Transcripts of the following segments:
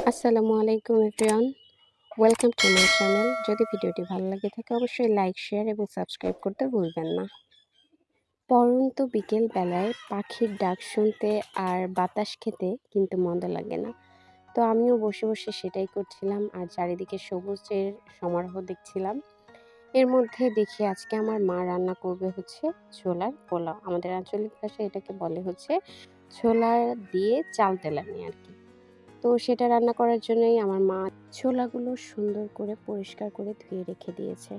আসসালামু আলাইকুম everyone, welcome to my channel. যদি ভিডিওটি ভালো লাগে থাকে অবশ্যই লাইক, শেয়ার এবং সাবস্ক্রাইব করতে ভুলবেন না। পড়ন্ত বিকেল বেলায় পাখির ডাক শুনতে আর বাতাস খেতে কিন্তু মন্দ লাগে না। তো আমিও বসে বসে সেটাই করছিলাম আর চারিদিকে সবুজের সমারোহ দেখছিলাম। এর মধ্যে দেখি আজকে আমার মা রান্না করবে হচ্ছে ছোলার পোলাও। আমাদের আঞ্চলিক ভাষায় এটাকে বলে হচ্ছে ছোলা দিয়ে চাল তেলানি আর কি। তো সেটা রান্না করার জন্যই আমার মা ছোলাগুলো সুন্দর করে পরিষ্কার করে ধুয়ে রেখে দিয়েছে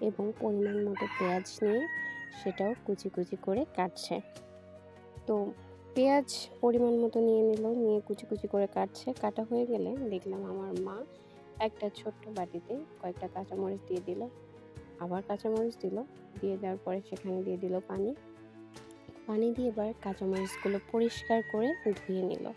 এবং পরিমাণ মতো পেঁয়াজ নিয়ে সেটাও কুচি কুচি করে কাটছে। তো পেঁয়াজ পরিমাণ মতো নিয়ে নিল, নিয়ে কুচি কুচি করে কাটছে। কাটা হয়ে গেলে দেখলাম আমার মা একটা ছোট্ট বাটিতে কয়েকটা কাঁচামরিচ দিয়ে দিল, আবার কাঁচামরিচ দিল, দিয়ে দেওয়ার পরে সেখানে দিয়ে দিল পানি। পানি দিয়ে এবার কাঁচামরিচগুলো পরিষ্কার করে ধুয়ে নিল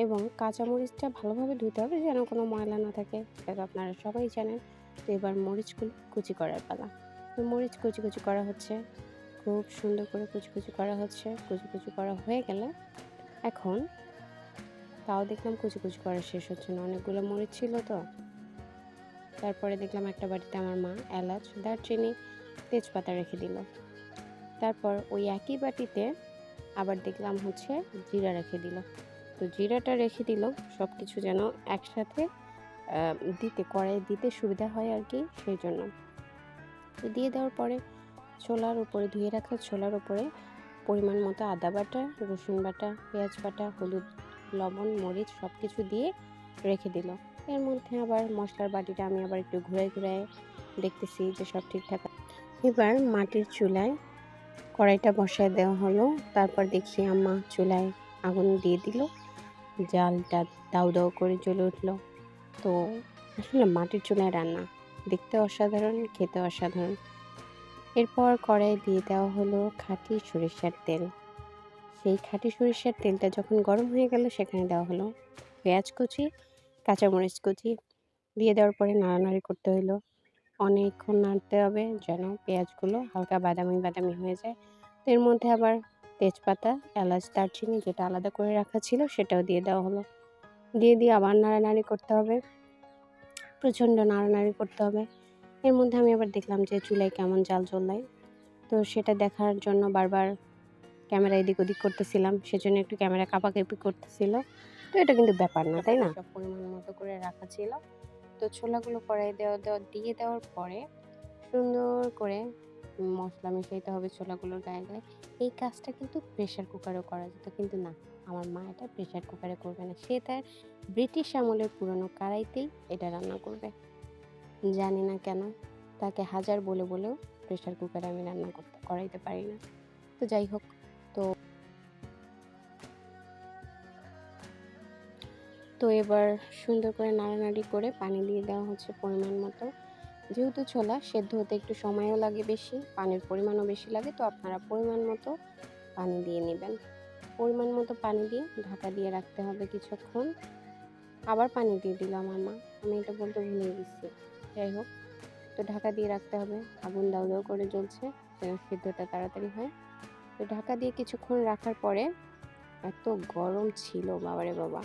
এবং কাঁচামরিচটা ভালোভাবে ধুতে হবে যেন কোনো ময়লা না থাকে, সেটা তো আপনারা সবাই জানেন। তো এবার মরিচগুলো কুচি করার পালা। তো মরিচ কুচি কুচি করা হচ্ছে, খুব সুন্দর করে কুচি কুচি করা হচ্ছে। কুচি কুচি করা হয়ে গেলে এখন তাও দেখলাম কুচি কুচি করা শেষ হচ্ছে না, অনেকগুলো মরিচ ছিল তো। তারপরে দেখলাম একটা বাটিতে আমার মা এলাচ, দারচিনি, তেজপাতা রেখে দিল। তারপর ওই একই বাটিতে আবার দেখলাম হচ্ছে জিরা রেখে দিল। তো জিরাটা রেখে দিল সব কিছু যেন একসাথে কড়াইয়ে দিতে সুবিধা হয় আর কি, সেই জন্য। তো দিয়ে দেওয়ার পরে ছোলার উপরে, ধুয়ে রাখা ছোলার উপরে পরিমাণ মতো আদা বাটা, রসুন বাটা, পেঁয়াজ বাটা, হলুদ, লবণ, মরিচ সব কিছু দিয়ে রেখে দিল। এর মধ্যে আবার মশলার বাটিটা আমি আবার একটু ঘুরাই ঘুরাই দেখতেছি যে সব ঠিকঠাক। এবার মাটির চুলায় কড়াইটা বসায় দেওয়া হলো। তারপর দেখি আম্মা চুলায় আগুন দিয়ে দিল, জালটা দাউ দাউ করে জ্বলে উঠলো। তো আসলে মাটির চুলায় রান্না দেখতে অসাধারণ, খেতে অসাধারণ। এরপর কড়াইয়ে দিয়ে দেওয়া হলো খাঁটি সরিষার তেল। সেই খাঁটি সরিষার তেলটা যখন গরম হয়ে গেল সেখানে দেওয়া হলো পেঁয়াজ কুচি, কাঁচামরিচ কুচি। দিয়ে দেওয়ার পরে নাড়ানাড়ি করতে হলো, অনেকক্ষণ নাড়তে হবে যেন পেঁয়াজগুলো হালকা বাদামি বাদামি হয়ে যায়। তো এর মধ্যে আবার তেজপাতা, এলাচ, দারচিনি যেটা আলাদা করে রাখা ছিল সেটাও দিয়ে দেওয়া হলো। দিয়ে আবার নাড়ানাড়ি করতে হবে, প্রচণ্ড নাড়ানাড়ি করতে হবে। এর মধ্যে আমি আবার দেখলাম যে চুলায় কেমন জাল জ্বললাই। তো সেটা দেখার জন্য বারবার ক্যামেরা এদিক ওদিক করতেছিলাম, সেজন্য একটু ক্যামেরা কাঁপাকাঁপি করতেছিল। তো এটা কিন্তু ব্যাপার না, তাই না? সব পরিমাণ মতো করে রাখা ছিল। তো ছোলাগুলো কড়াইয়ে দিয়ে দেওয়ার পরে সুন্দর করে মশলা মিশাইতে হবে ছোলাগুলোর গায়ে গায়ে। এই কাজটা কিন্তু প্রেশার কুকারেও করা যেত, কিন্তু না, আমার মা এটা প্রেশার কুকারে করবে না। সে তার ব্রিটিশ আমলের পুরনো কড়াইতেই এটা রান্না করবে। জানি না কেন, তাকে হাজার বলে বলেও প্রেশার কুকারে আমি রান্না করাইতে পারি না। তো যাই হোক, তো এবার সুন্দর করে নাড়ানাড়ি করে পানি দিয়ে দেওয়া হচ্ছে পরিমাণ মতো। যেহেতু ছোলা সেদ্ধ হতে একটু সময়ও লাগে বেশি, পানির পরিমাণও বেশি লাগে, তো আপনারা পরিমাণ মতো পানি দিয়ে নেবেন। পরিমাণ মতো পানি দিয়ে ঢাকা দিয়ে রাখতে হবে কিছুক্ষণ। আবার পানি দিয়ে দিল আমার মা, আমি এটা বলতে ভুলে গেছি। যাই হোক, তো ঢাকা দিয়ে রাখতে হবে, আগুন দাউ দাউ করে জ্বলছে যেন সেদ্ধটা তাড়াতাড়ি হয়। তো ঢাকা দিয়ে কিছুক্ষণ রাখার পরে এত গরম ছিল বাবারে বাবা।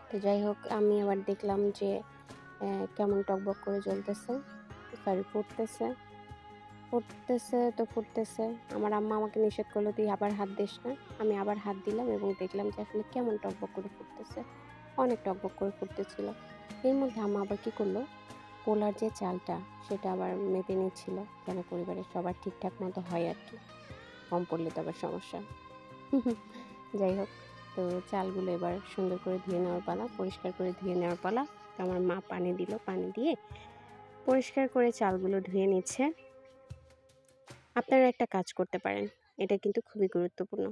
তো যাই হোক, আমি আবার দেখলাম যে কেমন টকবক করে জ্বলতেছে, সরি ফুটতেছে। আমার আম্মা আমাকে নিষেধ করলো, তুই আবার হাত দিস না। আমি আবার হাত দিলাম এবং দেখলাম যে আসলে কেমন টকবক করে ফুটতেছে, অনেক টকবক করে ফুটতেছিল। এর মধ্যে আম্মা আবার কী করলো, পোলার যে চালটা সেটা আবার মেপে নিচ্ছিল যেন পরিবারের সবার ঠিকঠাক মতো হয় আর কি, কম পড়লে তো আবার সমস্যা। যাই হোক, তো চালগুলো এবার সুন্দর করে ধুয়ে নেওয়ার পালা, পরিষ্কার করে ধুয়ে নেওয়ার পালা। তো আমার মা পানি দিল, পানি দিয়ে পরিষ্কার করে চালগুলো ধুয়ে নিচ্ছে। আপনারা একটা কাজ করতে পারেন, এটা কিন্তু খুবই গুরুত্বপূর্ণ।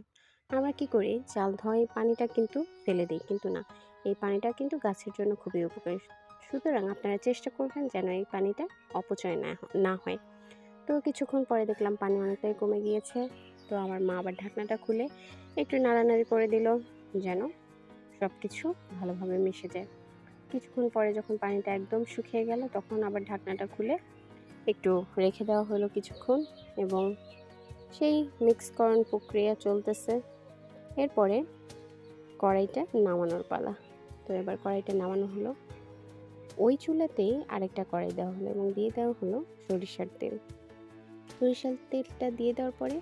আমরা কি করি, চাল ধোয়ার পানিটা কিন্তু ফেলে দিই, কিন্তু না, এই পানিটা কিন্তু গাছের জন্য খুবই উপকারী। সুতরাং আপনারা চেষ্টা করবেন যেন এই পানিটা অপচয় না হয়। তো কিছুক্ষণ পরে দেখলাম পানি অনেকটাই কমে গিয়েছে। তো আমার মা আবার ঢাকনাটা খুলে একটু নাড়ানাড়ি করে দিল যেন সব কিছু ভালোভাবে মিশে যায়। কিছুক্ষণ পরে যখন পানিটা একদম শুকিয়ে গেল তখন আবার ঢাকনাটা খুলে একটু রেখে দেওয়া হলো কিছুক্ষণ এবং সেই মিক্সকরণ প্রক্রিয়া চলতেছে। এরপরে কড়াইটা নামানোর পালা। তো তো এবার কড়াইটা নামানো হলো। ওই চুলাতেই আরেকটা কড়াই দেওয়া হলো এবং দিয়ে দেওয়া হলো সরিষার তেল। সরিষার তেলটা দিয়ে দেওয়ার পরে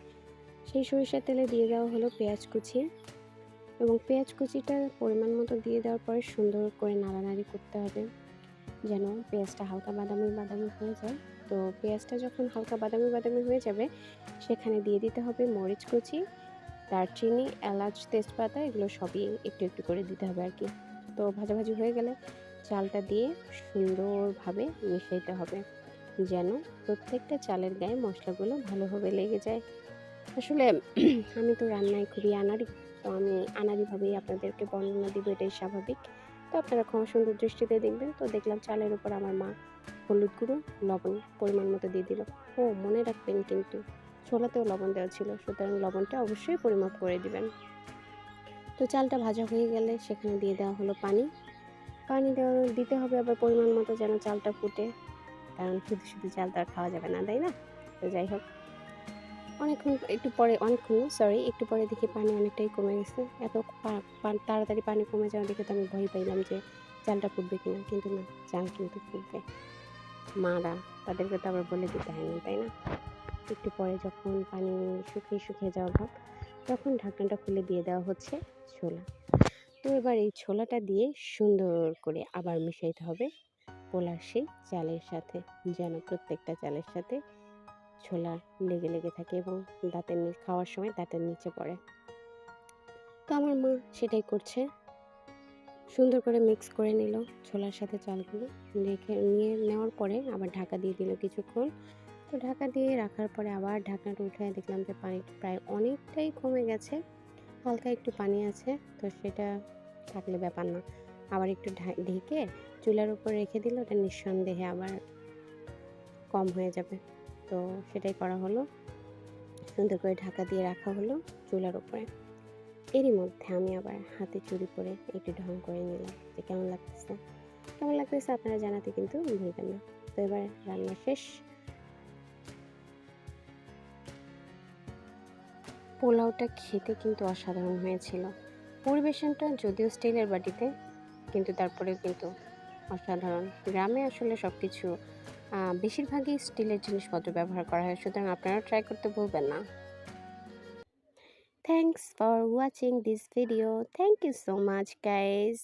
সেই সরিষার তেলে দিয়ে দেওয়া হলো পেঁয়াজ কুচি এবং পেঁয়াজ কুচিটা পরিমাণ মতো দিয়ে দেওয়ার পরে সুন্দর করে নাড়ানাড়ি করতে হবে যেন পেঁয়াজটা হালকা বাদামি বাদামি হয়ে যায়। তো পেঁয়াজটা যখন হালকা বাদামি বাদামি হয়ে যাবে সেখানে দিয়ে দিতে হবে মরিচ কুচি, দারচিনি, এলাচ, তেজপাতা, এগুলো সবই একটু একটু করে দিতে হবে আর কি। তো ভাজাভাজি হয়ে গেলে চালটা দিয়ে সুন্দরভাবে মিশাইতে হবে যেন প্রত্যেকটা চালের গায়ে মশলাগুলো ভালোভাবে লেগে যায়। আসলে আমি তো রান্নায় খুবই আনাড়ি, তো আমি আনাড়িভাবেই আপনাদেরকে বর্ণনা দিব, এটাই স্বাভাবিক। তো আপনারা ক্ষমা সুন্দর দৃষ্টিতে দেখবেন। তো দেখলাম চালের উপর আমার মা হলুদ গুঁড়ো, লবণ পরিমাণ মতো দিয়ে দিল। ও মনে রাখবেন কিন্তু ছোলাতেও লবণ দেওয়া ছিল, সুতরাং লবণটা অবশ্যই পরিমাপ করে দিবেন। তো চালটা ভাজা হয়ে গেলে সেখানে দিয়ে দেওয়া হলো পানি। পানি দিতে হবে আবার পরিমাণ মতো যেন চালটা ফুটে, কারণ শুধু শুধু চাল তো আর খাওয়া যাবে না, তাই না? তো যাই হোক, একটু পরে দেখি পানি অনেকটাই কমে গেছে। এত তাড়াতাড়ি পানি কমে যাওয়া দেখে তো আমি ভয় পাইলাম যে চালটা ফুটবে কিনা, কিন্তু না, চাল কিন্তু ফুটবে। মারা তাদেরকে তো আবার বলে দিতে হয় না, তাই না? একটু পরে যখন পানি শুকিয়ে যাওয়া ভাব, তখন ঢাকনাটা খুলে দিয়ে দেওয়া হচ্ছে ছোলা। তো এবার এই ছোলাটা দিয়ে সুন্দর করে আবার মিশাইতে হবে পোলার সেই চালের সাথে, যেন প্রত্যেকটা চালের সাথে ছোলা লেগে লেগে থাকে এবং খাওয়ার সময় দাঁতের নিচে পড়ে। তো আমার মা সেটাই করছে, সুন্দর করে মিক্স করে নিল ছোলার সাথে চালগুলো, নিয়ে নেওয়ার পরে আবার ঢাকা দিয়ে দিল কিছুক্ষণ। তো ঢাকা দিয়ে রাখার পরে আবার ঢাকনাটা উঠায় দেখলাম যে পানি প্রায় অনেকটাই কমে গেছে, হালকা একটু পানি আছে। তো সেটা থাকলে ব্যাপার না, আবার একটু ঢেকে চুলার উপর রেখে দিলে ওটা নিঃসন্দেহে আবার কম হয়ে যাবে। তো সেটাই করা হলো, সুন্দর করে ঢাকা দিয়ে রাখা হলো চুলার উপরে। এরই মধ্যে আমি আবার হাতে চুড়ি পরে একটু ঢং করে নিলাম যে কেমন লাগতেছে আপনারা জানাতে কিন্তু ভুলবেন না। তো এবার রান্না শেষ। পোলাওটা খেতে কিন্তু অসাধারণ হয়েছিল। পরিবেশনটা যদিও স্টিলের বাটিতে, কিন্তু তারপরেও কিন্তু অসাধারণ। গ্রামে আসলে সব কিছু বেশিরভাগই স্টিলের জিনিসপত্র ব্যবহার করা হয়, সুতরাং আপনারা ট্রাই করতে ভুলবেন না। Thanks for watching this video. Thank you so much, guys.